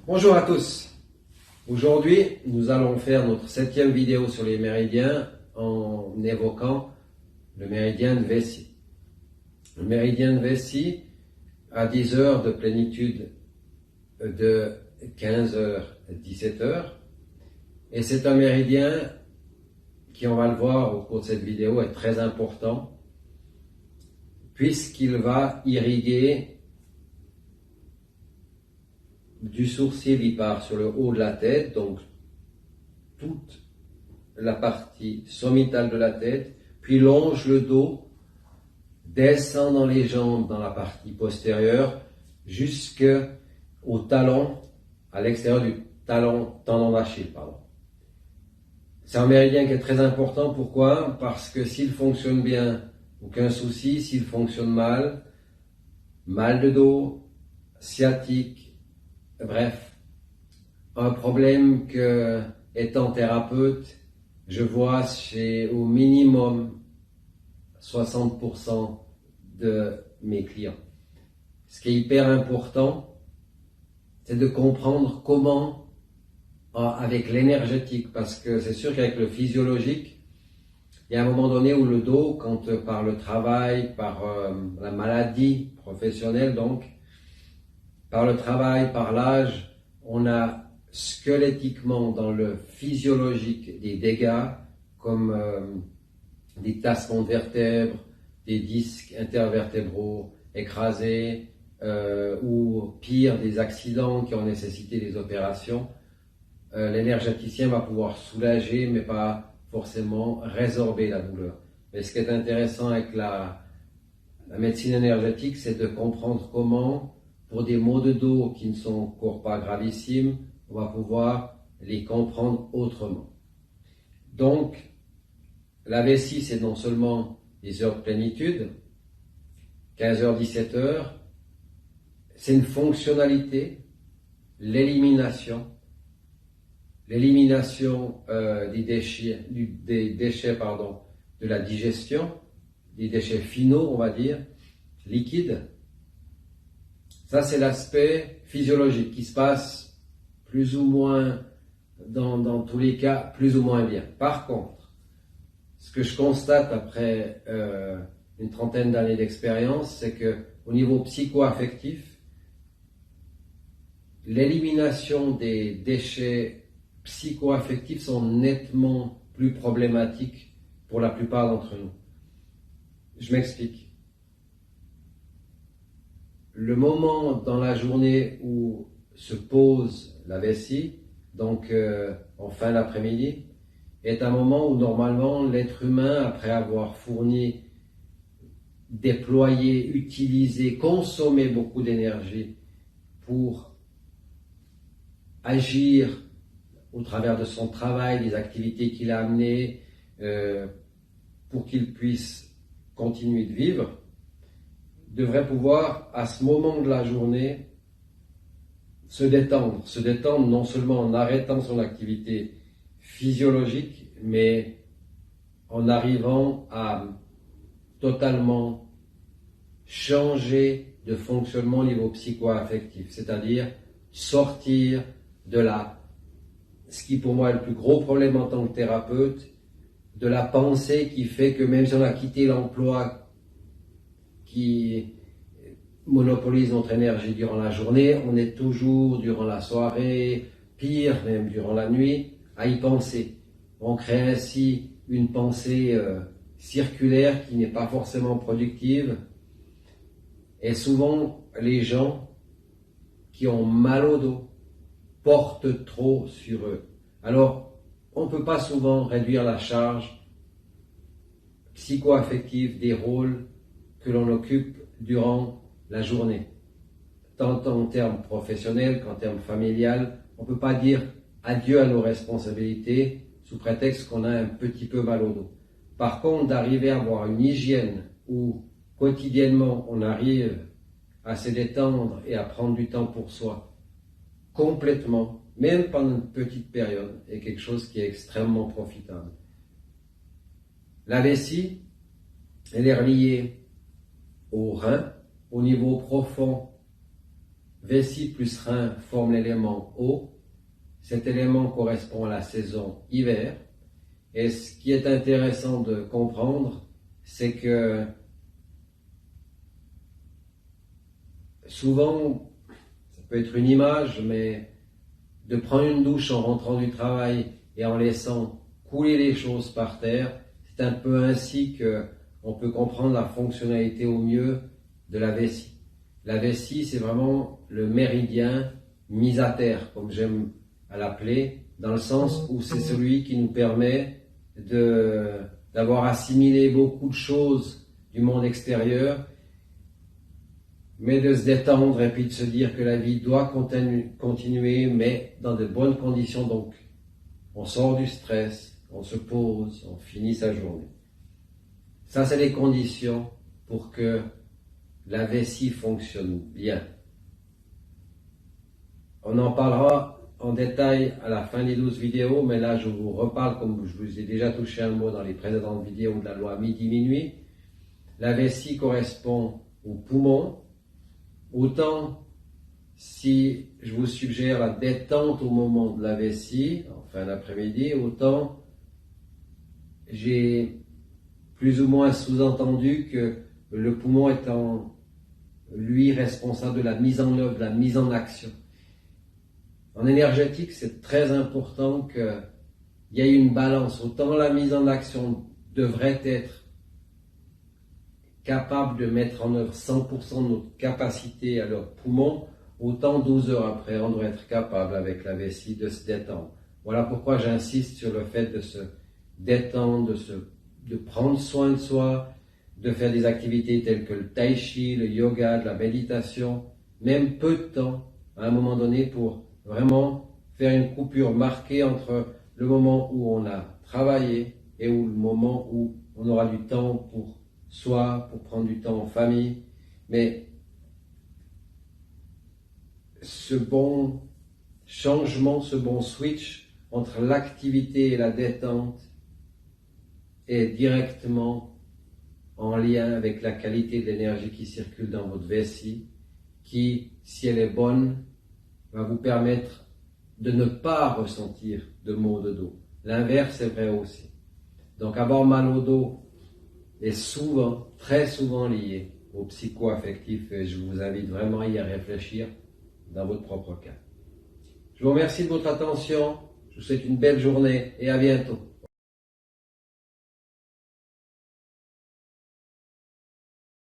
Bonjour à tous. Aujourd'hui, nous allons faire notre 7e vidéo sur les méridiens en évoquant le méridien de Vessi. Le méridien de Vessi a 10 heures de plénitude de 15h à 17h et c'est un méridien qui, on va le voir au cours de cette vidéo, est très important puisqu'il va irriguer du sourcil, il part sur le haut de la tête, donc toute la partie sommitale de la tête, puis longe le dos, descend dans les jambes dans la partie postérieure, jusqu'au talon, à l'extérieur du tendon d'Achille. C'est un méridien qui est très important. Pourquoi? Parce que s'il fonctionne bien, aucun souci. S'il fonctionne mal, mal de dos, sciatique, bref, un problème que, étant thérapeute, je vois chez au minimum 60% de mes clients. Ce qui est hyper important, c'est de comprendre comment, avec l'énergétique, parce que c'est sûr qu'avec le physiologique, il y a un moment donné où le dos, quand par le travail, par la maladie professionnelle, donc, par le travail, par l'âge, on a squelettiquement dans le physiologique des dégâts comme des tassements de vertèbres, des disques intervertébraux écrasés ou pire des accidents qui ont nécessité des opérations. L'énergéticien va pouvoir soulager mais pas forcément résorber la douleur. Mais ce qui est intéressant avec la médecine énergétique, c'est de comprendre comment, pour des maux de dos qui ne sont encore pas gravissimes, on va pouvoir les comprendre autrement. Donc, la vessie, c'est non seulement les heures de plénitude, 15h, 17h, c'est une fonctionnalité, l'élimination des déchets, de la digestion, des déchets finaux, on va dire, liquides. Ça, c'est l'aspect physiologique qui se passe plus ou moins, dans tous les cas, plus ou moins bien. Par contre, ce que je constate après une trentaine d'années d'expérience, c'est qu'au niveau psycho-affectif, l'élimination des déchets psycho-affectifs sont nettement plus problématiques pour la plupart d'entre nous. Je m'explique. Le moment dans la journée où se pose la vessie, donc en fin d'après-midi, est un moment où normalement l'être humain, après avoir fourni, déployé, utilisé, consommé beaucoup d'énergie pour agir au travers de son travail, des activités qu'il a amenées, pour qu'il puisse continuer de vivre, devrait pouvoir, à ce moment de la journée, se détendre non seulement en arrêtant son activité physiologique, mais en arrivant à totalement changer de fonctionnement au niveau psycho-affectif, c'est-à-dire sortir de ce qui pour moi est le plus gros problème en tant que thérapeute, de la pensée qui fait que même si on a quitté l'emploi qui monopolise notre énergie durant la journée, on est toujours durant la soirée, pire même durant la nuit, à y penser. On crée ainsi une pensée circulaire qui n'est pas forcément productive. Et souvent, les gens qui ont mal au dos portent trop sur eux. Alors, on ne peut pas souvent réduire la charge psycho-affective des rôles que l'on occupe durant la journée. Tant en termes professionnels qu'en termes familial, on ne peut pas dire adieu à nos responsabilités sous prétexte qu'on a un petit peu mal au dos. Par contre, d'arriver à avoir une hygiène où quotidiennement on arrive à se détendre et à prendre du temps pour soi, complètement, même pendant une petite période, est quelque chose qui est extrêmement profitable. La vessie, elle est reliée au rein, au niveau profond vessie plus rein forment l'élément eau. Cet élément correspond à la saison hiver. Et ce qui est intéressant de comprendre, c'est que souvent, ça peut être une image, mais de prendre une douche en rentrant du travail et en laissant couler les choses par terre, c'est un peu ainsi qu'on peut comprendre la fonctionnalité au mieux de la vessie. La vessie, c'est vraiment le méridien mis à terre, comme j'aime à l'appeler, dans le sens où c'est celui qui nous permet d'avoir assimilé beaucoup de choses du monde extérieur, mais de se détendre et puis de se dire que la vie doit continuer, mais dans de bonnes conditions. Donc, on sort du stress, on se pose, on finit sa journée. Ça, c'est les conditions pour que la vessie fonctionne bien. On en parlera en détail à la fin des 12 vidéos, mais là, je vous reparle, comme je vous ai déjà touché un mot dans les précédentes vidéos, de la loi midi-minuit. La vessie correspond au poumon. Autant, si je vous suggère la détente au moment de la vessie, en fin d'après-midi, autant j'ai plus ou moins sous-entendu que le poumon étant, lui, responsable de la mise en œuvre, de la mise en action. En énergétique, c'est très important qu'il y ait une balance. Autant la mise en action devrait être capable de mettre en œuvre 100% de notre capacité à leur poumon, autant 12 heures après, on doit être capable avec la vessie de se détendre. Voilà pourquoi j'insiste sur le fait de se détendre, de prendre soin de soi, de faire des activités telles que le tai chi, le yoga, de la méditation, même peu de temps à un moment donné pour vraiment faire une coupure marquée entre le moment où on a travaillé et le moment où on aura du temps pour soi, pour prendre du temps en famille. Mais ce bon changement, ce bon switch entre l'activité et la détente est directement en lien avec la qualité de l'énergie qui circule dans votre vessie, qui, si elle est bonne, va vous permettre de ne pas ressentir de maux de dos. L'inverse est vrai aussi. Donc avoir mal au dos est souvent, très souvent lié au psycho-affectif et je vous invite vraiment à y réfléchir dans votre propre cas. Je vous remercie de votre attention, je vous souhaite une belle journée et à bientôt.